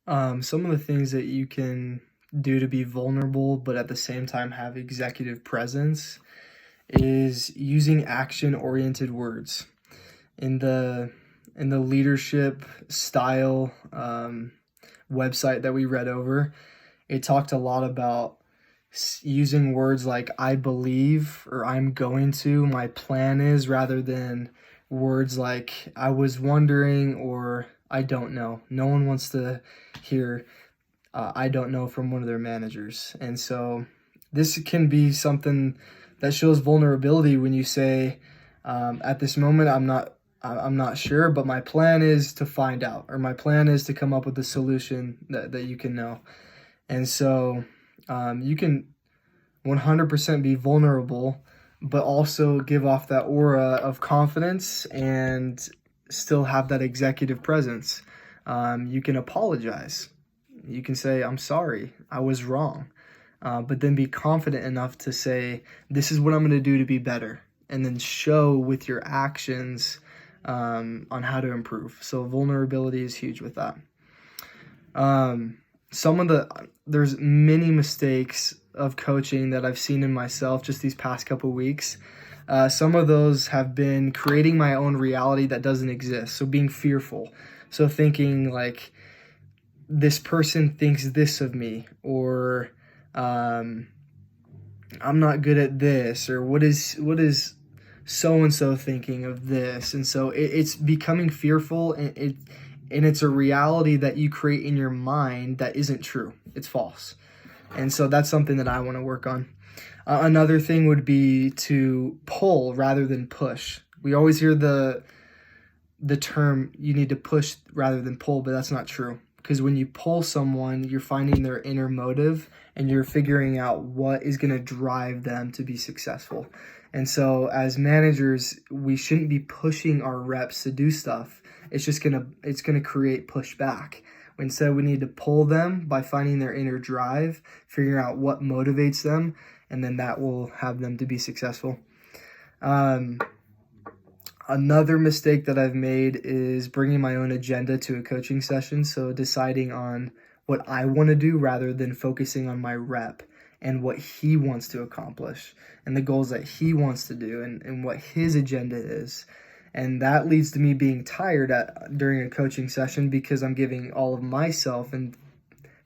Some of the things that you can do to be vulnerable, but at the same time have executive presence, is using action-oriented words. In the leadership style website that we read over, it talked a lot about using words like "I believe" or "I'm going to," "My plan is," rather than words like "I was wondering" or "I don't know." No one wants to hear I don't know from one of their managers. And so this can be something that shows vulnerability when you say, at this moment, I'm not sure, but my plan is to find out, or my plan is to come up with a solution that you can know. And so you can 100% be vulnerable, but also give off that aura of confidence and still have that executive presence. You can apologize. You can say, I'm sorry, I was wrong. But then be confident enough to say, this is what I'm going to do to be better. And then show with your actions on how to improve. So vulnerability is huge with that. There's many mistakes of coaching that I've seen in myself just these past couple weeks. Some of those have been creating my own reality that doesn't exist. So being fearful. So thinking like, this person thinks this of me, or I'm not good at this, or what is so-and-so thinking of this. And so it's becoming fearful, and it's a reality that you create in your mind that isn't true. It's false. And so that's something that I want to work on. Another thing would be to pull rather than push. We always hear the term, you need to push rather than pull, but that's not true. Because when you pull someone, you're finding their inner motive and you're figuring out what is going to drive them to be successful. And so as managers, we shouldn't be pushing our reps to do stuff. It's going to create pushback. Instead, we need to pull them by finding their inner drive, figuring out what motivates them, and then that will have them to be successful. Another mistake that I've made is bringing my own agenda to a coaching session. So deciding on what I want to do rather than focusing on my rep and what he wants to accomplish and the goals that he wants to do and what his agenda is. And that leads to me being tired during a coaching session because I'm giving all of myself and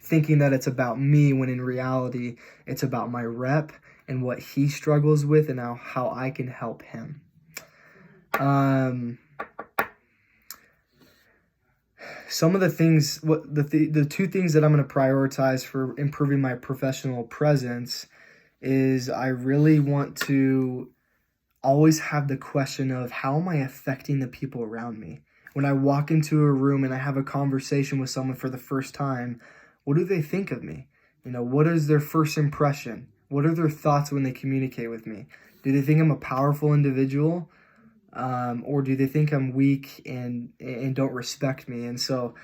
thinking that it's about me, when in reality, it's about my rep and what he struggles with and how I can help him. Some of the things, the two things that I'm going to prioritize for improving my professional presence is I really want to always have the question of, how am I affecting the people around me? When I walk into a room and I have a conversation with someone for the first time, what do they think of me? What is their first impression? What are their thoughts when they communicate with me? Do they think I'm a powerful individual? Or do they think I'm weak and don't respect me? And so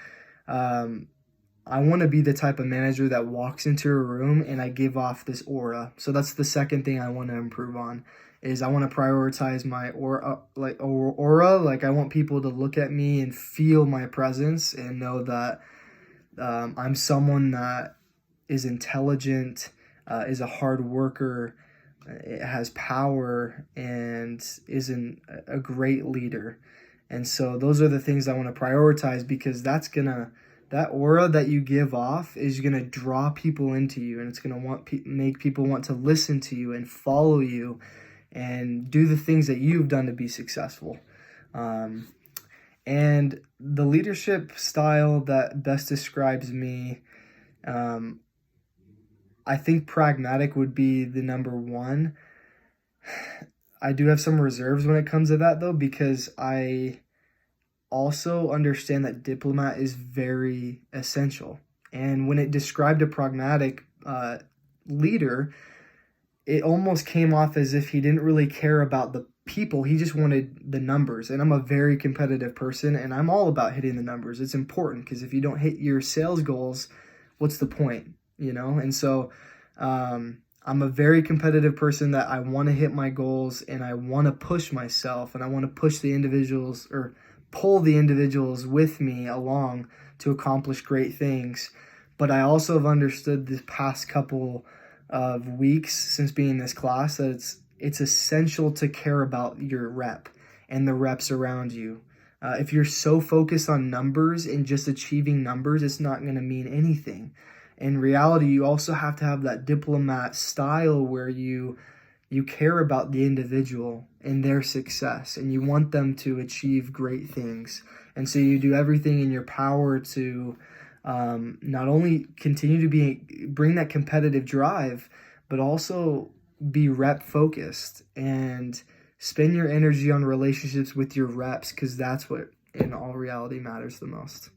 I want to be the type of manager that walks into a room and I give off this aura. So that's the second thing I want to improve on, is I want to prioritize my aura. Like I want people to look at me and feel my presence and know that I'm someone that is intelligent, is a hard worker, it has power, and is a great leader. And so those are the things I want to prioritize, because that aura that you give off is going to draw people into you, and it's going to make people want to listen to you and follow you and do the things that you've done to be successful. And the leadership style that best describes me, I think pragmatic would be the number one. I do have some reserves when it comes to that, though, because I also understand that diplomat is very essential. And when it described a pragmatic leader, it almost came off as if he didn't really care about the people. He just wanted the numbers. And I'm a very competitive person, and I'm all about hitting the numbers. It's important, because if you don't hit your sales goals, what's the point? And so I'm a very competitive person, that I want to hit my goals and I want to push myself and I want to push the individuals, or pull the individuals with me along to accomplish great things. But I also have understood this past couple of weeks since being in this class that it's essential to care about your rep and the reps around you. If you're so focused on numbers and just achieving numbers, it's not going to mean anything. In reality, you also have to have that diplomat style where you care about the individual and their success, and you want them to achieve great things. And so you do everything in your power to not only continue to bring that competitive drive, but also be rep focused and spend your energy on relationships with your reps, because that's what in all reality matters the most.